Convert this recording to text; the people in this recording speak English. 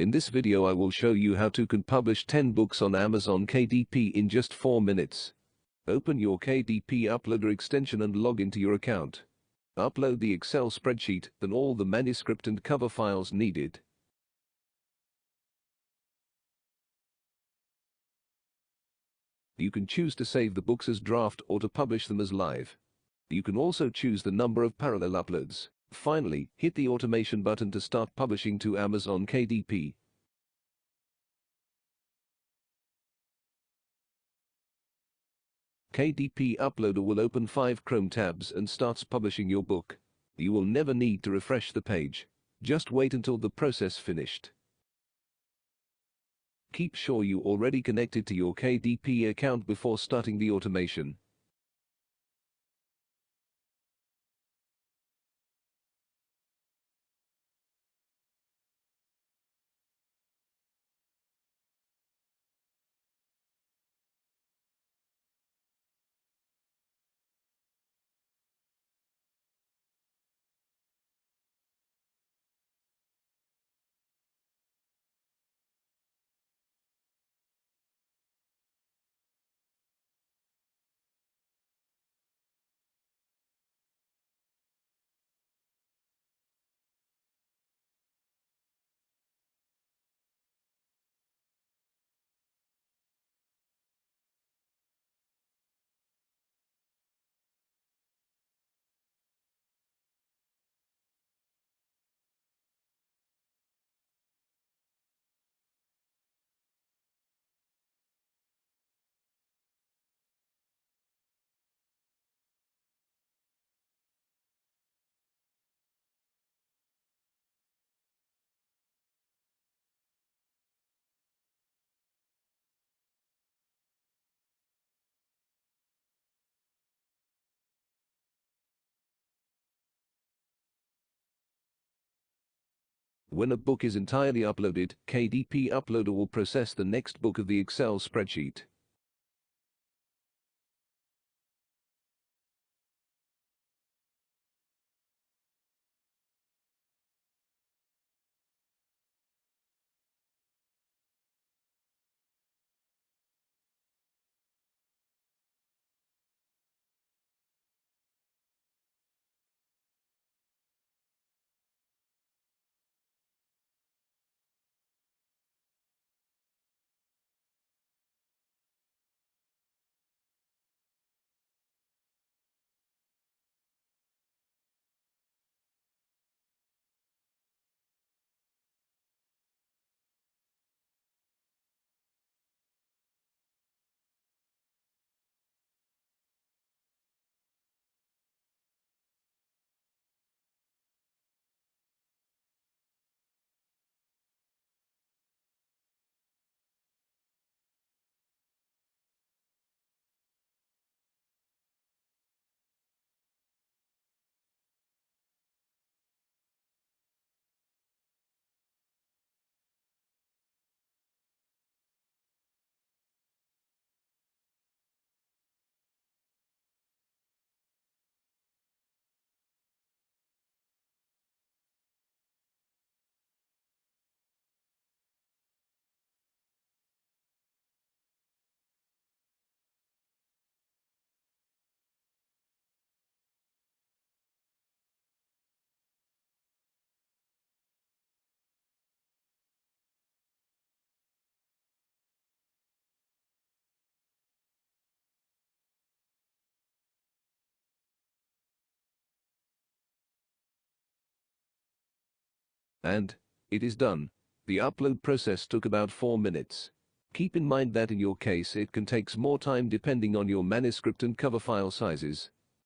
In this video I will show you how to publish 10 books on Amazon KDP in just 4 minutes. Open your KDP Uploader extension and log into your account. Upload the Excel spreadsheet, then all the manuscript and cover files needed. You can choose to save the books as draft or to publish them as live. You can also choose the number of parallel uploads. Finally, hit the automation button to start publishing to Amazon KDP. KDP Uploader will open 5 Chrome tabs and starts publishing your book. You will never need to refresh the page. Just wait until the process finished. Keep sure you already connected to your KDP account before starting the automation. When a book is entirely uploaded, KDP Uploader will process the next book of the Excel spreadsheet. And it is done. The upload process took about 4 minutes. Keep in mind that in your case it can take more time depending on your manuscript and cover file sizes.